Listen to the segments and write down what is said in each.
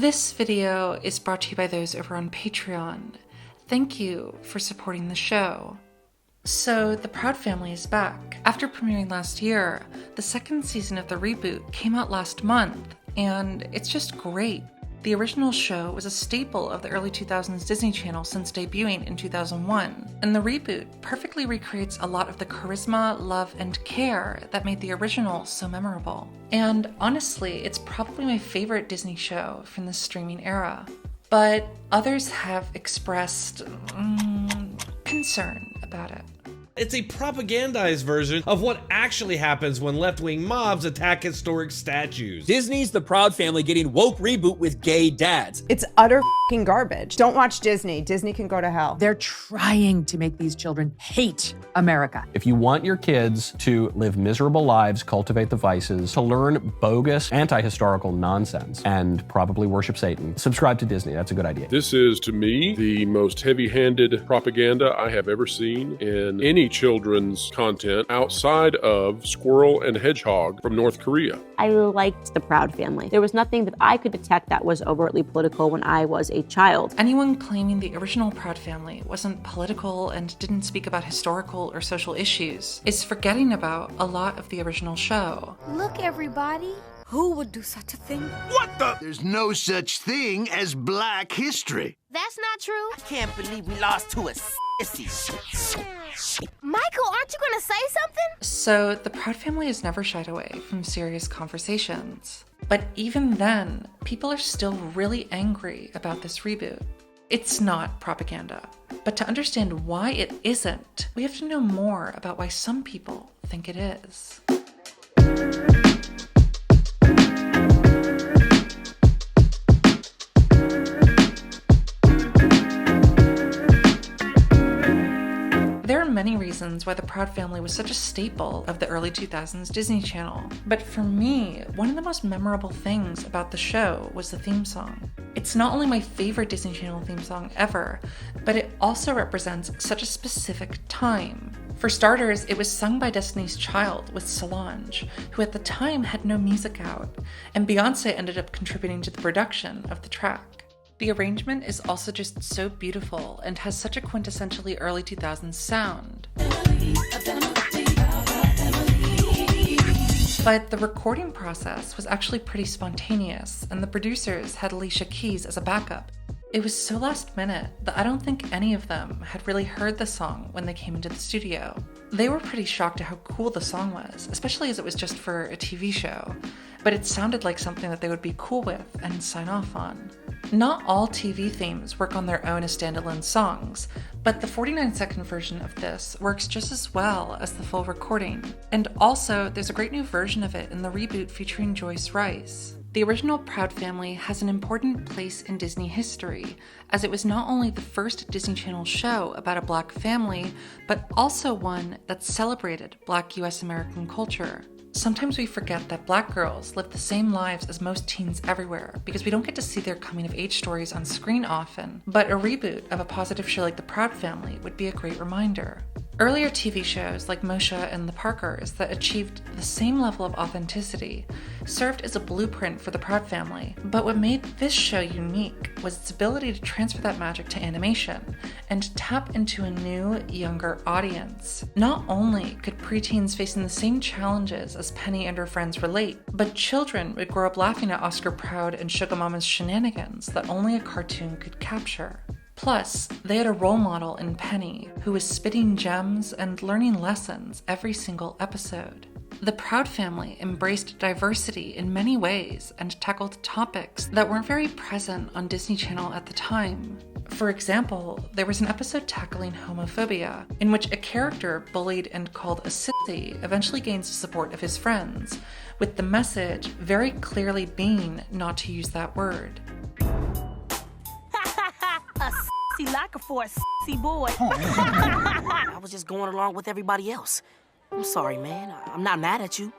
This video is brought to you by those over on Patreon. Thank you for supporting the show. So, The Proud Family is back. After premiering last year, the second season of the reboot came out last month, and it's just great. The original show was a staple of the early 2000s Disney Channel since debuting in 2001, and the reboot perfectly recreates a lot of the charisma, love, and care that made the original so memorable. And honestly, it's probably my favorite Disney show from the streaming era. But others have expressed concern about it. It's a propagandized version of what actually happens when left-wing mobs attack historic statues. Disney's The Proud Family getting woke reboot with gay dads. It's utter f***ing garbage. Don't watch Disney. Disney can go to hell. They're trying to make these children hate America. If you want your kids to live miserable lives, cultivate the vices, to learn bogus, anti-historical nonsense, and probably worship Satan, subscribe to Disney. That's a good idea. This is, to me, the most heavy-handed propaganda I have ever seen in any children's content outside of Squirrel and Hedgehog from North Korea. I liked The Proud Family. There was nothing that I could detect that was overtly political when I was a child. Anyone claiming the original Proud Family wasn't political and didn't speak about historical or social issues is forgetting about a lot of the original show. Look, everybody. Who would do such a thing? What the? There's no such thing as black history. That's not true. I can't believe we lost to a sissy. Michael, aren't you gonna say something? So, the Proud Family has never shied away from serious conversations. But even then, people are still really angry about this reboot. It's not propaganda. But to understand why it isn't, we have to know more about why some people think it is. There are many reasons why The Proud Family was such a staple of the early 2000s Disney Channel, but for me, one of the most memorable things about the show was the theme song. It's not only my favorite Disney Channel theme song ever, but it also represents such a specific time. For starters, it was sung by Destiny's Child with Solange, who at the time had no music out, and Beyoncé ended up contributing to the production of the track. The arrangement is also just so beautiful and has such a quintessentially early 2000s sound. But the recording process was actually pretty spontaneous, and the producers had Alicia Keys as a backup. It was so last minute that I don't think any of them had really heard the song when they came into the studio. They were pretty shocked at how cool the song was, especially as it was just for a TV show, but it sounded like something that they would be cool with and sign off on. Not all TV themes work on their own as standalone songs, but the 49-second version of this works just as well as the full recording. And also, there's a great new version of it in the reboot featuring Joyce Rice. The original Proud Family has an important place in Disney history, as it was not only the first Disney Channel show about a Black family, but also one that celebrated Black US American culture. Sometimes we forget that Black girls live the same lives as most teens everywhere because we don't get to see their coming-of-age stories on screen often, but a reboot of a positive show like The Proud Family would be a great reminder. Earlier TV shows like Moshe and The Parkers that achieved the same level of authenticity served as a blueprint for The Proud Family, but what made this show unique was its ability to transfer that magic to animation and tap into a new, younger audience. Not only could preteens facing the same challenges as Penny and her friends relate, but children would grow up laughing at Oscar Proud and Sugar Mama's shenanigans that only a cartoon could capture. Plus, they had a role model in Penny who was spitting gems and learning lessons every single episode. The Proud Family embraced diversity in many ways and tackled topics that weren't very present on Disney Channel at the time. For example, there was an episode tackling homophobia, in which a character bullied and called a sissy eventually gains the support of his friends, with the message very clearly being not to use that word. A lacker for a sissy boy. I was just going along with everybody else. I'm sorry, man. I'm not mad at you.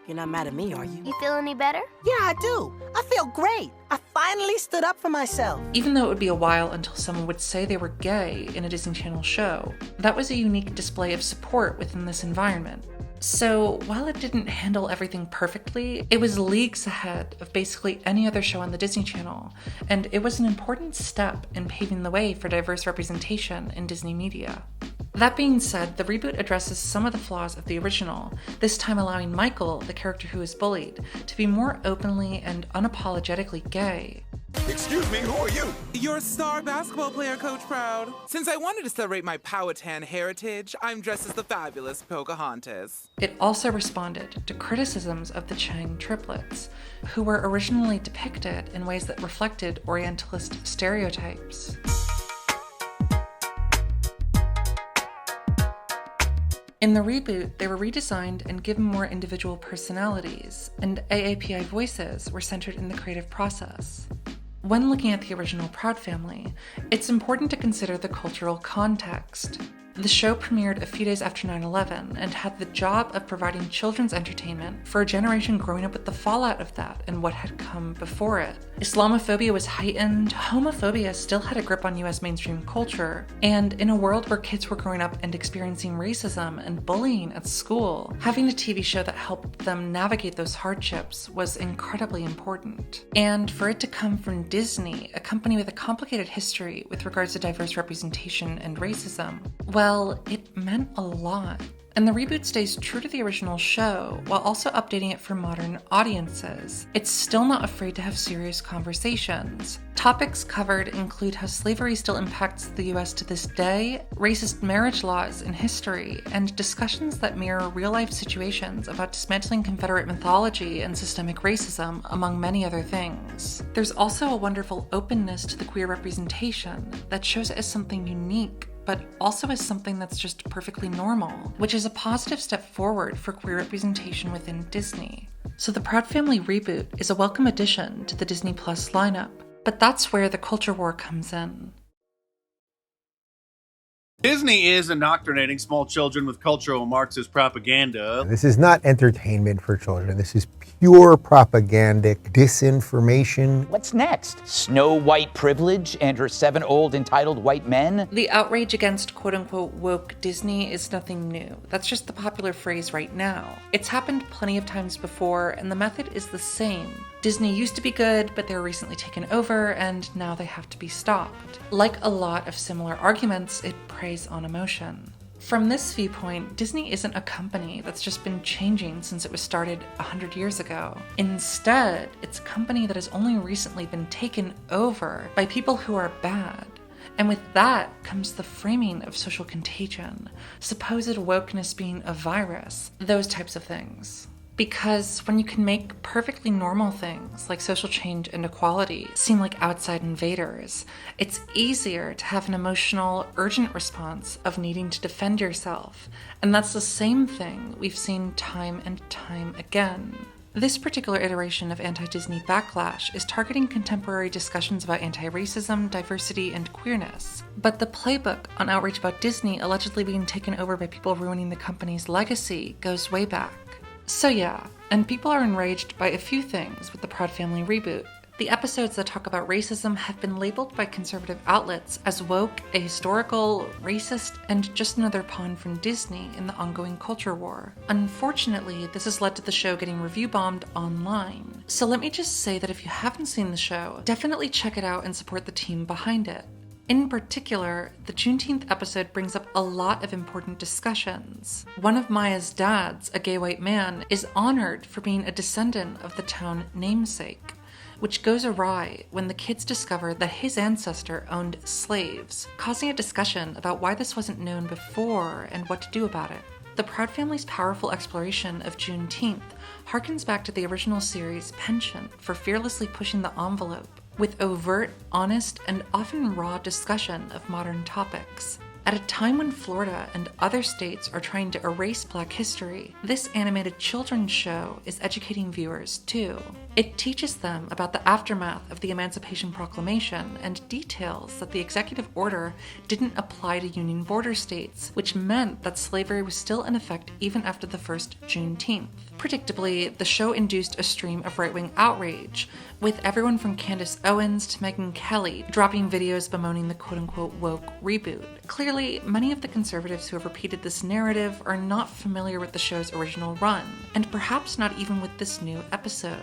You're not mad at me, are you? You feel any better? Yeah, I do. I feel great. I finally stood up for myself. Even though it would be a while until someone would say they were gay in a Disney Channel show, that was a unique display of support within this environment. So while it didn't handle everything perfectly, it was leagues ahead of basically any other show on the Disney Channel, and it was an important step in paving the way for diverse representation in Disney media. That being said, the reboot addresses some of the flaws of the original, this time allowing Michael, the character who is bullied, to be more openly and unapologetically gay. Excuse me, who are you? You're a star basketball player, Coach Proud. Since I wanted to celebrate my Powhatan heritage, I'm dressed as the fabulous Pocahontas. It also responded to criticisms of the Chang triplets, who were originally depicted in ways that reflected Orientalist stereotypes. In the reboot, they were redesigned and given more individual personalities, and AAPI voices were centered in the creative process. When looking at the original Proud Family, it's important to consider the cultural context. The show premiered a few days after 9/11 and had the job of providing children's entertainment for a generation growing up with the fallout of that and what had come before it. Islamophobia was heightened, homophobia still had a grip on US mainstream culture, and in a world where kids were growing up and experiencing racism and bullying at school, having a TV show that helped them navigate those hardships was incredibly important. And for it to come from Disney, a company with a complicated history with regards to diverse representation and racism, well, it meant a lot. And the reboot stays true to the original show while also updating it for modern audiences. It's still not afraid to have serious conversations. Topics covered include how slavery still impacts the US to this day, racist marriage laws in history, and discussions that mirror real-life situations about dismantling Confederate mythology and systemic racism, among many other things. There's also a wonderful openness to the queer representation that shows it as something unique, but also as something that's just perfectly normal, which is a positive step forward for queer representation within Disney. So the Proud Family reboot is a welcome addition to the Disney Plus lineup, but that's where the culture war comes in. Disney is indoctrinating small children with cultural Marxist propaganda. This is not entertainment for children. This is pure propagandic disinformation. What's next? Snow White privilege and her 7 old entitled white men? The outrage against quote-unquote woke Disney is nothing new. That's just the popular phrase right now. It's happened plenty of times before, and the method is the same. Disney used to be good, but they were recently taken over, and now they have to be stopped. Like a lot of similar arguments, it preys on emotion. From this viewpoint, Disney isn't a company that's just been changing since it was started 100 years ago. Instead, it's a company that has only recently been taken over by people who are bad. And with that comes the framing of social contagion, supposed wokeness being a virus, those types of things. Because when you can make perfectly normal things like social change and equality seem like outside invaders, it's easier to have an emotional, urgent response of needing to defend yourself. And that's the same thing we've seen time and time again. This particular iteration of anti-Disney backlash is targeting contemporary discussions about anti-racism, diversity, and queerness. But the playbook on outrage about Disney allegedly being taken over by people ruining the company's legacy goes way back. So yeah, and people are enraged by a few things with the Proud Family reboot. The episodes that talk about racism have been labeled by conservative outlets as woke, ahistorical, racist, and just another pawn from Disney in the ongoing culture war. Unfortunately, this has led to the show getting review bombed online. So let me just say that if you haven't seen the show, definitely check it out and support the team behind it. In particular, the Juneteenth episode brings up a lot of important discussions. One of Maya's dads, a gay white man, is honored for being a descendant of the town namesake, which goes awry when the kids discover that his ancestor owned slaves, causing a discussion about why this wasn't known before and what to do about it. The Proud Family's powerful exploration of Juneteenth harkens back to the original series' penchant for fearlessly pushing the envelope, with overt, honest, and often raw discussion of modern topics. At a time when Florida and other states are trying to erase Black history, this animated children's show is educating viewers too. It teaches them about the aftermath of the Emancipation Proclamation and details that the executive order didn't apply to Union border states, which meant that slavery was still in effect even after the first Juneteenth. Predictably, the show induced a stream of right-wing outrage, with everyone from Candace Owens to Megyn Kelly dropping videos bemoaning the quote-unquote woke reboot. Clearly, many of the conservatives who have repeated this narrative are not familiar with the show's original run, and perhaps not even with this new episode.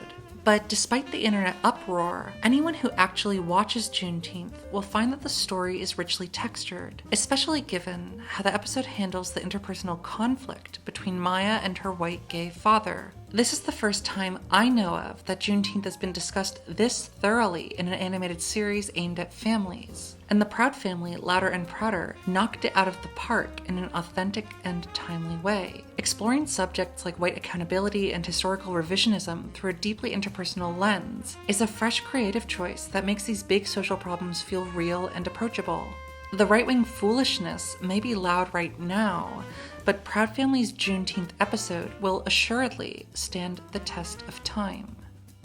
But despite the internet uproar, anyone who actually watches Juneteenth will find that the story is richly textured, especially given how the episode handles the interpersonal conflict between Maya and her white gay father. This is the first time I know of that Juneteenth has been discussed this thoroughly in an animated series aimed at families. And the Proud Family, Louder and Prouder, knocked it out of the park in an authentic and timely way, exploring subjects like white accountability and historical revisionism through a deeply interpersonal lens is a fresh creative choice that makes these big social problems feel real and approachable. The right-wing foolishness may be loud right now, but Proud Family's Juneteenth episode will assuredly stand the test of time.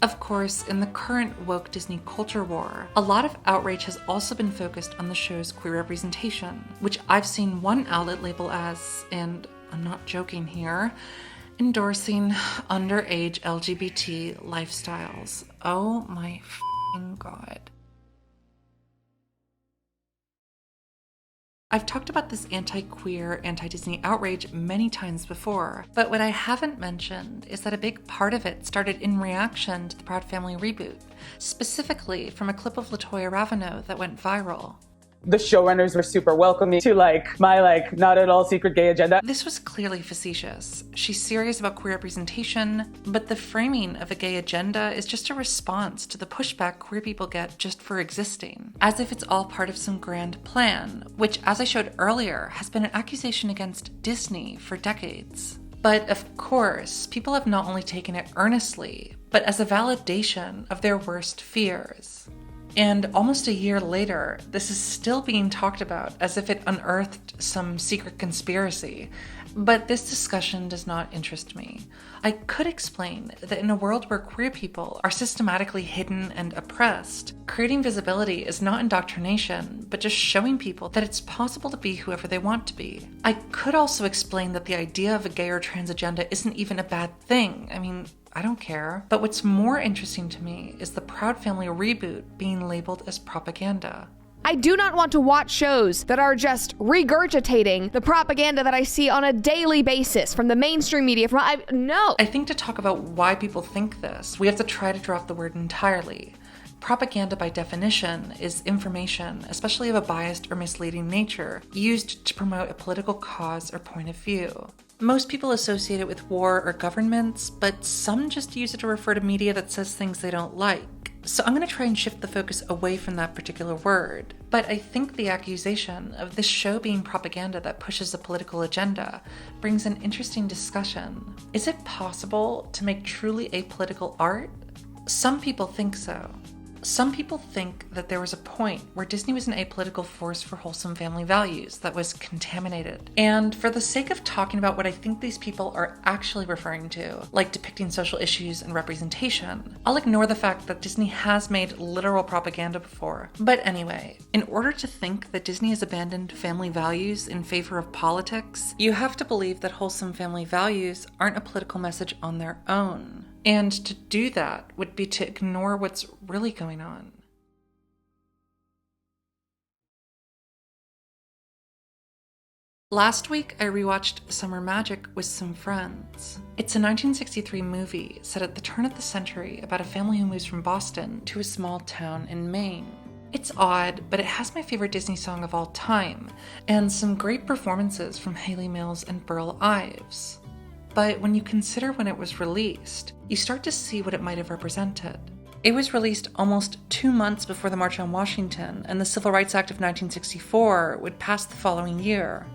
Of course, in the current woke Disney culture war, a lot of outrage has also been focused on the show's queer representation, which I've seen one outlet label as, and I'm not joking here, endorsing underage LGBT lifestyles. Oh my f***ing god. I've talked about this anti-queer, anti-Disney outrage many times before, but what I haven't mentioned is that a big part of it started in reaction to the Proud Family reboot, specifically from a clip of LaToya Raveneau that went viral. The showrunners were super welcoming to my not at all secret gay agenda. This was clearly facetious. She's serious about queer representation, but the framing of a gay agenda is just a response to the pushback queer people get just for existing, as if it's all part of some grand plan, which, as I showed earlier, has been an accusation against Disney for decades. But of course, people have not only taken it earnestly, but as a validation of their worst fears. And almost a year later, this is still being talked about as if it unearthed some secret conspiracy. But this discussion does not interest me. I could explain that in a world where queer people are systematically hidden and oppressed, creating visibility is not indoctrination, but just showing people that it's possible to be whoever they want to be. I could also explain that the idea of a gay or trans agenda isn't even a bad thing. I mean, I don't care. But what's more interesting to me is the Proud Family reboot being labeled as propaganda. I do not want to watch shows that are just regurgitating the propaganda that I see on a daily basis from the mainstream media. No. I think to talk about why people think this, we have to try to drop the word entirely. Propaganda, by definition, is information, especially of a biased or misleading nature, used to promote a political cause or point of view. Most people associate it with war or governments, but some just use it to refer to media that says things they don't like. So I'm going to try and shift the focus away from that particular word. But I think the accusation of this show being propaganda that pushes a political agenda brings an interesting discussion. Is it possible to make truly apolitical art? Some people think so. Some people think that there was a point where Disney was an apolitical force for wholesome family values that was contaminated. And for the sake of talking about what I think these people are actually referring to, like depicting social issues and representation, I'll ignore the fact that Disney has made literal propaganda before. But anyway, in order to think that Disney has abandoned family values in favor of politics, you have to believe that wholesome family values aren't a political message on their own. And to do that would be to ignore what's really going on. Last week, I rewatched Summer Magic with some friends. It's a 1963 movie set at the turn of the century about a family who moves from Boston to a small town in Maine. It's odd, but it has my favorite Disney song of all time, and some great performances from Hayley Mills and Burl Ives. But when you consider when it was released, you start to see what it might have represented. It was released almost 2 months before the March on Washington, and the Civil Rights Act of 1964 would pass the following year.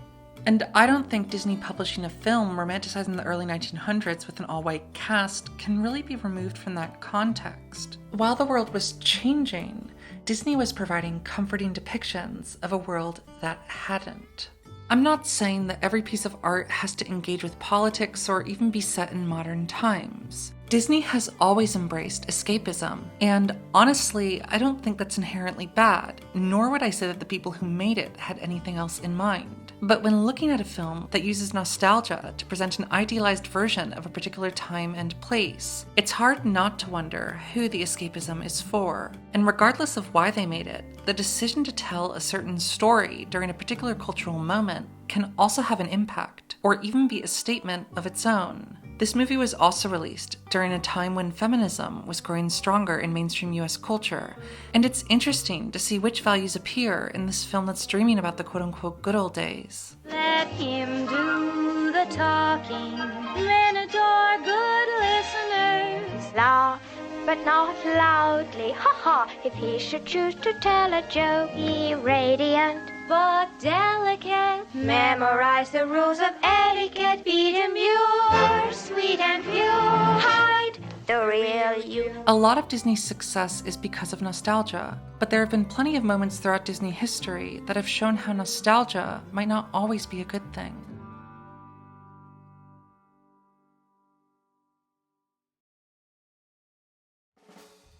And I don't think Disney publishing a film romanticizing the early 1900s with an all-white cast can really be removed from that context. While the world was changing, Disney was providing comforting depictions of a world that hadn't. I'm not saying that every piece of art has to engage with politics or even be set in modern times, Disney has always embraced escapism, and honestly, I don't think that's inherently bad, nor would I say that the people who made it had anything else in mind. But when looking at a film that uses nostalgia to present an idealized version of a particular time and place, it's hard not to wonder who the escapism is for. And regardless of why they made it, the decision to tell a certain story during a particular cultural moment can also have an impact, or even be a statement of its own. This movie was also released during a time when feminism was growing stronger in mainstream US culture, and it's interesting to see which values appear in this film that's dreaming about the quote-unquote good old days. Let him do the talking, then adore good listeners. Laugh, but not loudly, ha-ha, if he should choose to tell a joke. Be radiant, but delicate. Memorize the rules of etiquette. Be demure, sweet and pure. Hide the real you. A lot of Disney's success is because of nostalgia, but there have been plenty of moments throughout Disney history that have shown how nostalgia might not always be a good thing.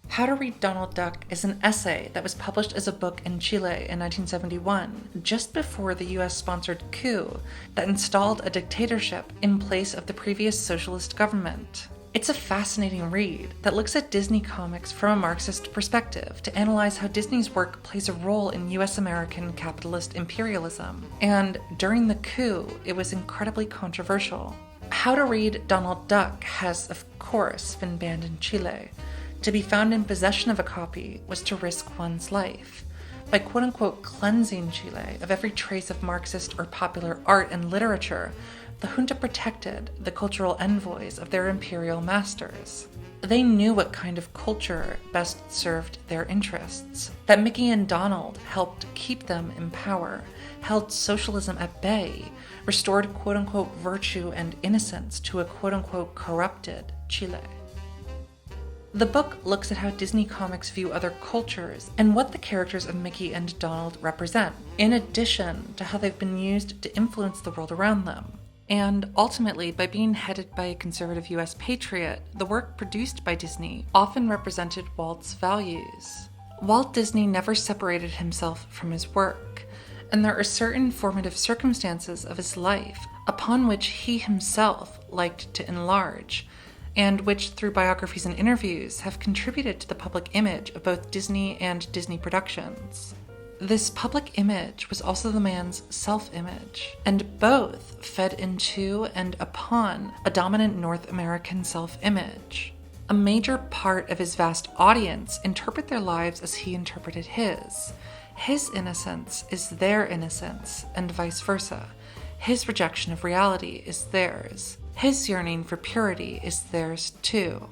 How to Read Donald Duck is an essay that was published as a book in Chile in 1971, just before the US-sponsored coup that installed a dictatorship in place of the previous socialist government. It's a fascinating read that looks at Disney comics from a Marxist perspective to analyze how Disney's work plays a role in US-American capitalist imperialism. And during the coup, it was incredibly controversial. How to Read Donald Duck has, of course, been banned in Chile. To be found in possession of a copy was to risk one's life. By quote-unquote cleansing Chile of every trace of Marxist or popular art and literature, the junta protected the cultural envoys of their imperial masters. They knew what kind of culture best served their interests, that Mickey and Donald helped keep them in power, held socialism at bay, restored quote-unquote virtue and innocence to a quote-unquote corrupted Chile. The book looks at how Disney comics view other cultures and what the characters of Mickey and Donald represent, in addition to how they've been used to influence the world around them. And ultimately, by being headed by a conservative US patriot, the work produced by Disney often represented Walt's values. Walt Disney never separated himself from his work, and there are certain formative circumstances of his life upon which he himself liked to enlarge, and which, through biographies and interviews, have contributed to the public image of both Disney and Disney Productions. This public image was also the man's self-image, and both fed into and upon a dominant North American self-image. A major part of his vast audience interpret their lives as he interpreted his. His innocence is their innocence, and vice versa. His rejection of reality is theirs. His yearning for purity is theirs too.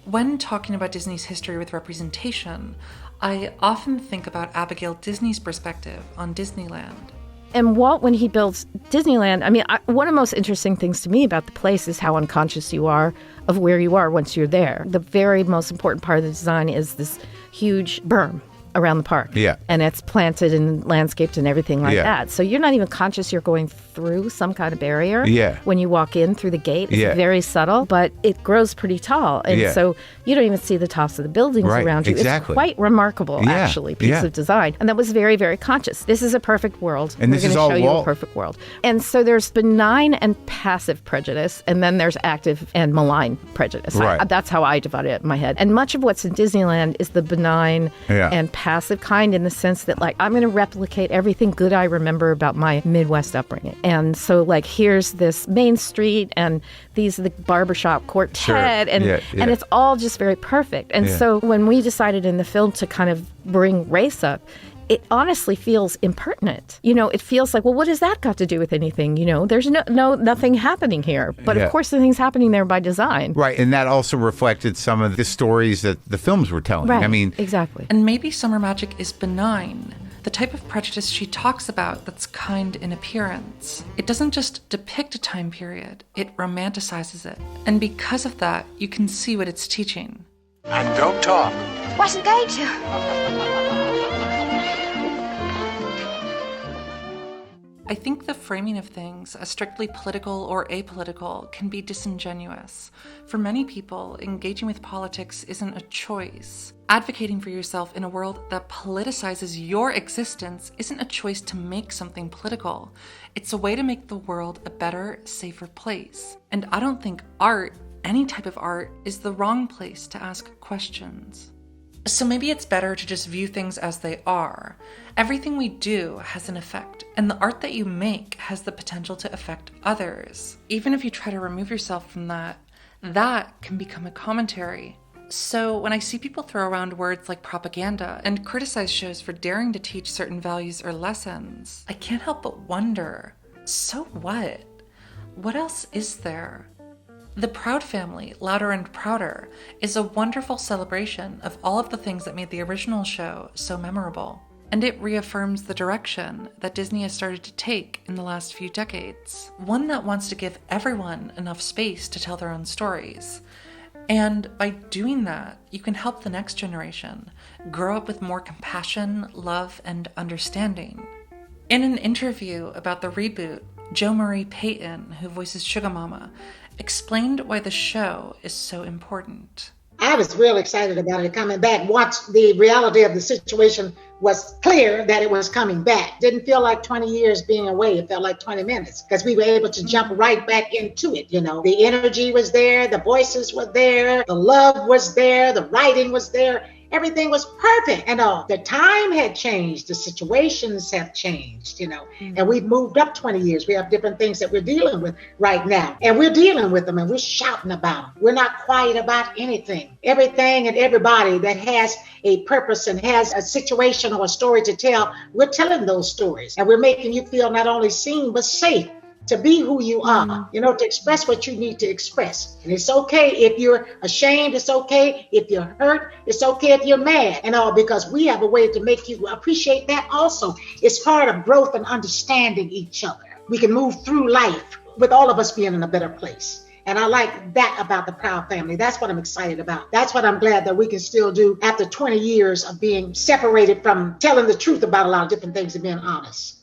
When talking about Disney's history with representation, I often think about Abigail Disney's perspective on Disneyland. And Walt, when he builds Disneyland, one of the most interesting things to me about the place is how unconscious you are of where you are once you're there. The very most important part of the design is this huge berm around the park. Yeah. And it's planted and landscaped and everything like that. So you're not even conscious you're going through some kind of barrier when you walk in through the gate. It's very subtle, but it grows pretty tall. And so you don't even see the tops of the buildings around you. Exactly. It's quite remarkable, actually, piece of design. And that was very, very conscious. This is a perfect world. And this is all We're going to show you a perfect world. And so there's benign and passive prejudice, and then there's active and malign prejudice. Right. That's how I divide it in my head. And much of what's in Disneyland is the benign and passive kind, in the sense that, like, I'm going to replicate everything good I remember about my Midwest upbringing. And so, like, here's this Main Street, and these are the barbershop quartet, and it's all just very perfect. And so when we decided in the film to kind of bring race up, it honestly feels impertinent. You know, it feels like, well, what has that got to do with anything? You know, there's nothing happening here. But of course, nothing's happening there by design. Right, and that also reflected some of the stories that the films were telling. Right, I mean, exactly. And maybe Summer Magic is benign. The type of prejudice she talks about that's kind in appearance. It doesn't just depict a time period, it romanticizes it. And because of that, you can see what it's teaching. And don't talk. Wasn't going to. I think the framing of things as strictly political or apolitical can be disingenuous. For many people, engaging with politics isn't a choice. Advocating for yourself in a world that politicizes your existence isn't a choice to make something political. It's a way to make the world a better, safer place. And I don't think art, any type of art, is the wrong place to ask questions. So maybe it's better to just view things as they are. Everything we do has an effect, and the art that you make has the potential to affect others. Even if you try to remove yourself from that, that can become a commentary. So when I see people throw around words like propaganda and criticize shows for daring to teach certain values or lessons, I can't help but wonder, so what? What else is there? The Proud Family, Louder and Prouder, is a wonderful celebration of all of the things that made the original show so memorable. And it reaffirms the direction that Disney has started to take in the last few decades. One that wants to give everyone enough space to tell their own stories. And by doing that, you can help the next generation grow up with more compassion, love, and understanding. In an interview about the reboot, Jo Marie Payton, who voices Sugar Mama, explained why the show is so important. I was real excited about it coming back. Once the reality of the situation was clear that it was coming back. Didn't feel like 20 years being away. It felt like 20 minutes because we were able to jump right back into it. You know, the energy was there, the voices were there, the love was there, the writing was there. Everything was perfect. And the time had changed. The situations have changed, you know, and we've moved up 20 years. We have different things that we're dealing with right now. And we're dealing with them and we're shouting about them. We're not quiet about anything. Everything and everybody that has a purpose and has a situation or a story to tell, we're telling those stories. And we're making you feel not only seen, but safe. To be who you are, you know, to express what you need to express. And it's okay if you're ashamed, it's okay if you're hurt, it's okay if you're mad and all, because we have a way to make you appreciate that also. It's part of growth and understanding each other. We can move through life with all of us being in a better place. And I like that about the Proud Family. That's what I'm excited about. That's what I'm glad that we can still do after 20 years of being separated from telling the truth about a lot of different things and being honest.